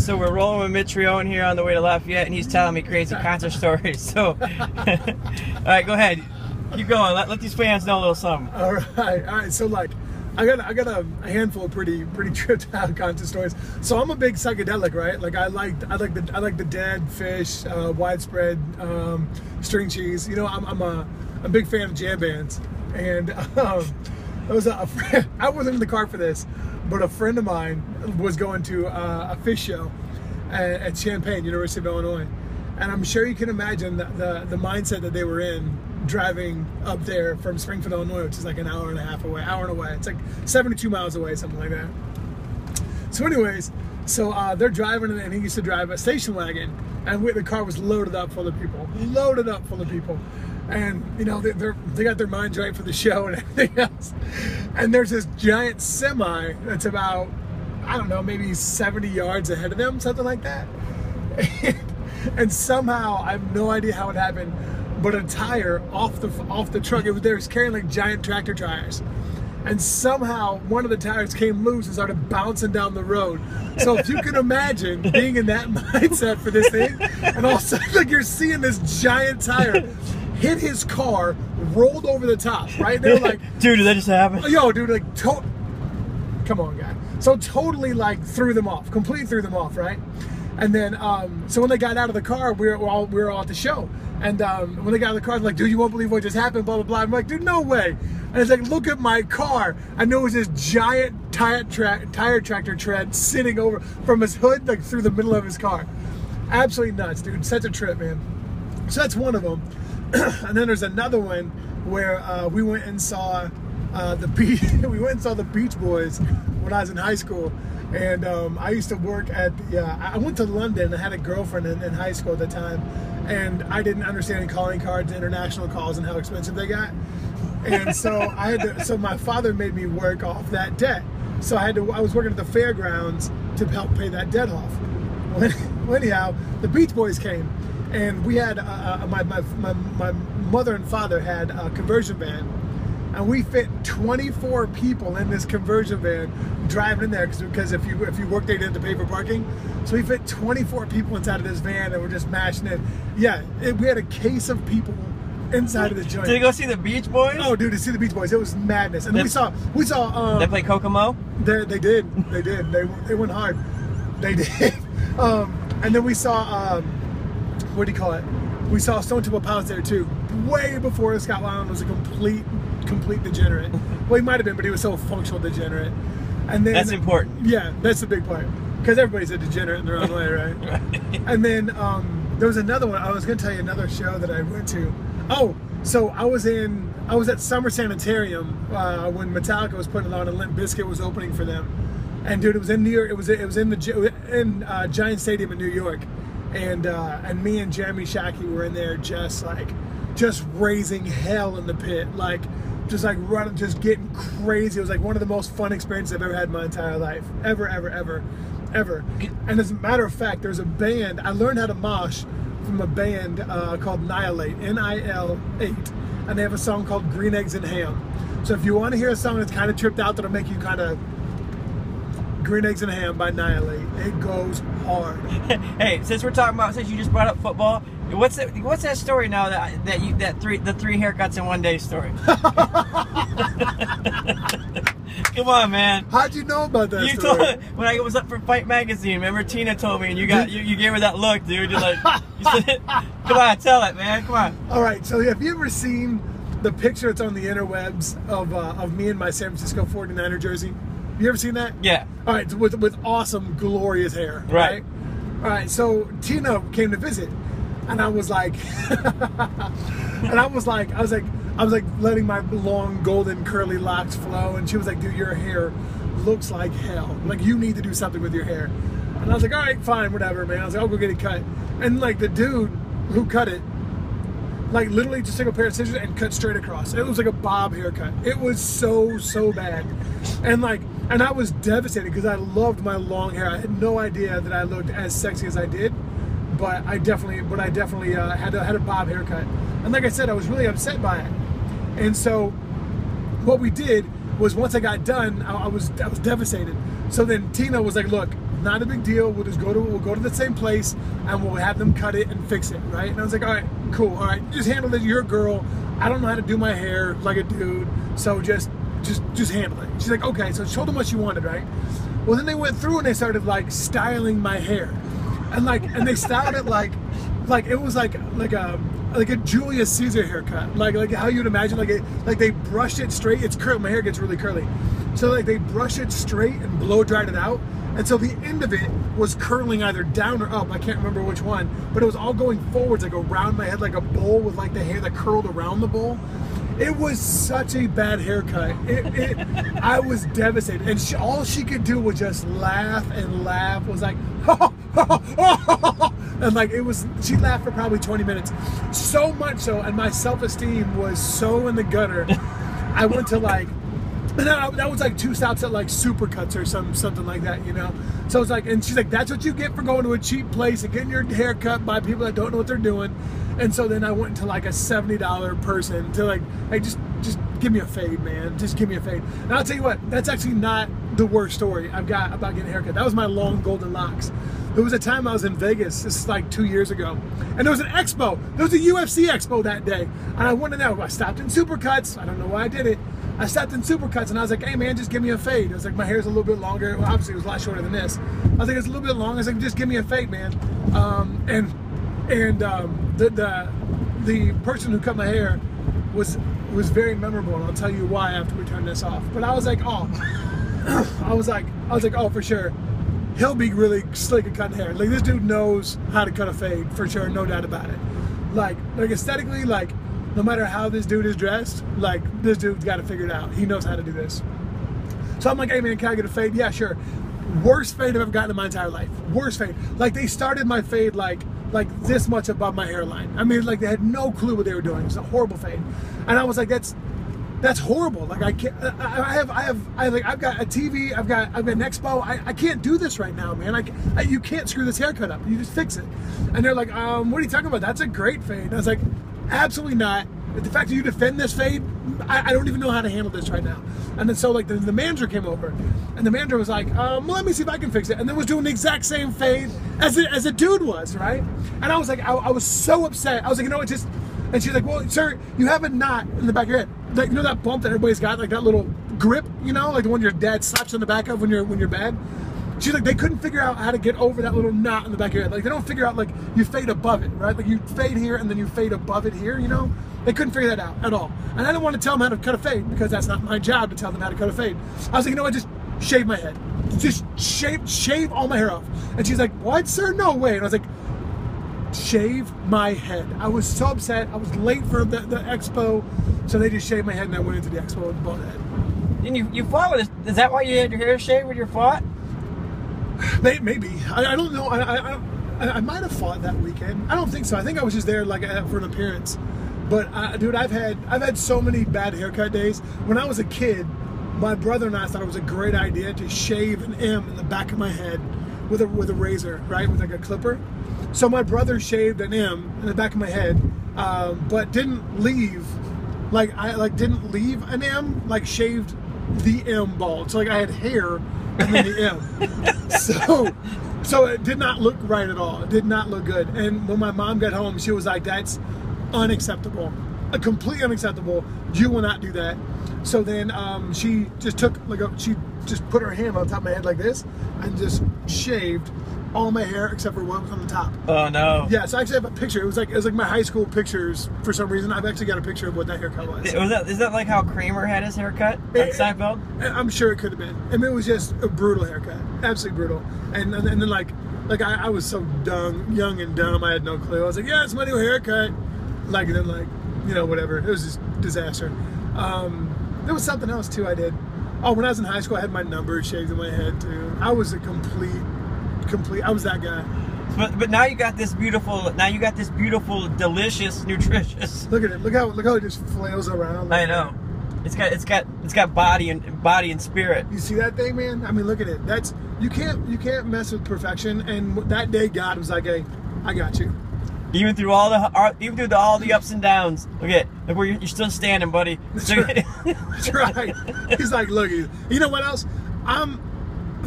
So we're rolling with Mitch Rione here on the way to Lafayette, and he's telling me crazy concert stories. So, all right, go ahead. Keep going. Let these fans know a little something. All right. So like, I got a handful of pretty tripped out concert stories. So I'm a big psychedelic, right? Like I like the Dead, Fish, Widespread, String Cheese. You know, I'm a big fan of jam bands, and it was a friend. I wasn't in the car for this, but a friend of mine was going to a Fish show at Champaign, University of Illinois, and I'm sure you can imagine the mindset that they were in driving up there from Springfield, Illinois, which is like an hour and a half away. It's like 72 miles away, something like that. So anyways, they're driving, and he used to drive a station wagon, and the car was loaded up full of people. And you know, they got their minds right for the show and everything else. And there's this giant semi that's about, I don't know, maybe 70 yards ahead of them, something like that. And somehow, I have no idea how it happened, but a tire off the truck, they was carrying like giant tractor tires, and somehow one of the tires came loose and started bouncing down the road. So if you can imagine being in that mindset for this thing, and all of a sudden, like, you're seeing this giant tire hit his car, rolled over the top, right? They're like, dude, did that just happen? Yo, dude, like, come on, guy. So totally, like, completely threw them off, right? And then, so when they got out of the car, we were all at the show. And when they got out of the car, they're like, dude, you won't believe what just happened, blah, blah, blah. I'm like, dude, no way. And it's like, look at my car. I know it was this giant tire tractor tread sitting over from his hood, like, through the middle of his car. Absolutely nuts, dude. Such a trip, man. So that's one of them. And then there's another one where we went and saw the Beach Boys when I was in high school. And I used to work at I went to London. I had a girlfriend in high school at the time, and I didn't understand calling cards, international calls, and how expensive they got. And so so my father made me work off that debt. So I was working at the fairgrounds to help pay that debt off. Anyhow, the Beach Boys came, and we had my mother and father had a conversion van. And we fit 24 people in this conversion van driving in there because if you work there, you didn't have to pay for parking. So we fit 24 people inside of this van, and we're just mashing it. Yeah, we had a case of people inside of the joint. Did you go see the Beach Boys? Oh, dude, to see the Beach Boys, it was madness. And we saw. They play Kokomo? They did. They went hard. They did. And then we saw what do you call it? We saw Stone Temple Pilots there too, way before Scott Weiland was a complete degenerate. Well, he might have been, but he was so functional degenerate. And then that's important. Yeah, that's the big part, because everybody's a degenerate in their own way, right? Right. And then there was another one. I was going to tell you another show that I went to. Oh, so I was at Summer Sanitarium when Metallica was putting it on, and Limp Bizkit was opening for them. And dude, it was in New York. It was in Giant Stadium in New York, and me and Jeremy Shackey were in there just raising hell in the pit, just running, just getting crazy. It was like one of the most fun experiences I've ever had in my entire life, ever. And as a matter of fact, there's a band I learned how to mosh from a band called Nihilate, N-I-L-8, and they have a song called Green Eggs and Ham. So if you want to hear a song that's kind of tripped out, that'll make you kind of Green Eggs and Ham by Nihilate. It goes hard. Hey, since you just brought up football, what's that story now the three haircuts in one day story? Come on, man. How'd you know about that story? Told when I was up for Fight Magazine. Remember Tina told me, and you gave her that look, dude. You're like, you said, come on, tell it, man. Come on. All right. So have you ever seen the picture that's on the interwebs of me in my San Francisco 49er jersey? You ever seen that? Yeah. All right, with awesome, glorious hair. Right. All right. So Tina came to visit, and I was like, I was like letting my long golden curly locks flow, and she was like, "Dude, your hair looks like hell. Like, you need to do something with your hair." And I was like, "All right, fine, whatever, man." I was like, "I'll go get it cut." And like the dude who cut it, like literally just took a pair of scissors and cut straight across. It was like a bob haircut. It was so bad, and I was devastated because I loved my long hair. I had no idea that I looked as sexy as I did, but I definitely had a bob haircut. And like I said, I was really upset by it. And so what we did was, once I got done, I was devastated. So then Tina was like, "Look, not a big deal. We'll go to the same place and we'll have them cut it and fix it, right? And I was like, all right, cool, all right, just handle it. You're a girl. I don't know how to do my hair like a dude, so just handle it. She's like, okay. So she told them what she wanted, right? Well, then they went through and they started like styling my hair, and they styled it like it was like a Julius Caesar haircut, like how you'd imagine, like they brushed it straight. It's curly. My hair gets really curly, so like they brush it straight and blow dried it out, and so the end of it was curling either down or up. I can't remember which one, but it was all going forwards, like around my head, like a bowl with like the hair that curled around the bowl. It was such a bad haircut. I was devastated, and all she could do was just laugh and laugh. Was like, and like it was. She laughed for probably 20 minutes, so much so, and my self-esteem was so in the gutter. I went to like, and that was like 2 stops at like Supercuts or something like that, you know. So it's like, and she's like, that's what you get for going to a cheap place and getting your hair cut by people that don't know what they're doing. And so then I went to like a $70 person to like, hey, just give me a fade, man. Just give me a fade. And I'll tell you what, that's actually not the worst story I've got about getting a haircut. That was my long golden locks. There was a time I was in Vegas, this is like 2 years ago, and there was an expo. There was a UFC expo that day. And I wanted to know, I stopped in Supercuts. I don't know why I did it. I stopped in Supercuts and I was like, hey man, just give me a fade. I was like, my hair's a little bit longer. Well, obviously it was a lot shorter than this. I was like, it's a little bit long. I was like, just give me a fade, man. The person who cut my hair was very memorable, and I'll tell you why after we turn this off. But I was like, oh, I was like, oh, for sure, he'll be really slick at cutting hair. Like this dude knows how to cut a fade for sure, no doubt about it. Like aesthetically, like no matter how this dude is dressed, like this dude's got to figure it out. He knows how to do this. So I'm like, hey man, can I get a fade? Yeah, sure. Worst fade I've ever gotten in my entire life. Worst fade. Like they started my fade like this much above my hairline. I mean, like they had no clue what they were doing. It was a horrible fade, and I was like, that's horrible. Like I can't. I've got a TV. I've got an expo. I can't do this right now, man. You can't screw this haircut up. You just fix it. And they're like, what are you talking about? That's a great fade. And I was like, absolutely not. The fact that you defend this fade, I don't even know how to handle this right now. And then so like the manager came over, and the manager was like, well, let me see if I can fix it. And then was doing the exact same fade as a dude was, right? And I was like, I was so upset. I was like, you know what, just, and she's like, well, sir, you have a knot in the back of your head. Like, you know that bump that everybody's got, like that little grip, you know, like the one your dad slaps on the back of when you're bad? She's like, they couldn't figure out how to get over that little knot in the back of your head. Like, they don't figure out, like, you fade above it, right? Like, you fade here and then you fade above it here, you know? They couldn't figure that out at all. And I didn't want to tell them how to cut a fade because that's not my job to tell them how to cut a fade. I was like, you know what, just shave my head. Just shave all my hair off. And she's like, what, sir? No way. And I was like, shave my head. I was so upset. I was late for the expo. So they just shaved my head and I went into the expo with a bald head. And you fought with this. Is that why you had your hair shaved when you fought? Maybe. I don't know. I might have fought that weekend. I don't think so. I think I was just there like for an appearance. But dude, I've had so many bad haircut days. When I was a kid, my brother and I thought it was a great idea to shave an M in the back of my head with a razor, right, with like a clipper. So my brother shaved an M in the back of my head, but didn't leave. Didn't leave an M. Like shaved the M bald. So like I had hair and then the M. So it did not look right at all. It did not look good. And when my mom got home, she was like, that's unacceptable. Completely unacceptable. You will not do that. So then she just took she just put her hand on top of my head like this and just shaved all my hair except for what was on the top. Oh no. Yeah, so I actually have a picture. It was like my high school pictures for some reason. I've actually got a picture of what that haircut was. Is that like how Kramer had his haircut on Seinfeld? I'm sure it could have been. I mean, it was just a brutal haircut. Absolutely brutal. And then like I was so young and dumb, I had no clue. I was like, yeah, it's my new haircut. Like, and then like, you know, whatever. It was just disaster. There was something else too I did. Oh, when I was in high school, I had my number shaved in my head too. I was a complete, I was that guy. But now you got this beautiful, delicious, nutritious. Look at it. Look how it just flails around. Like I know. That. It's got body and spirit. You see that thing, man? I mean, look at it. That's you can't mess with perfection. And that day, God was like, hey, I got you. Even through all the ups and downs. Look where you're still standing, buddy. That's right. That's right. He's like, look, you know what else?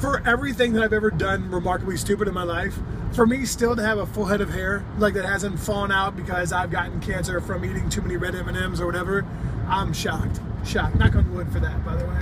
for everything that I've ever done remarkably stupid in my life, for me still to have a full head of hair, like that hasn't fallen out because I've gotten cancer from eating too many red M&Ms or whatever, I'm shocked. Shocked. Knock on wood for that, by the way.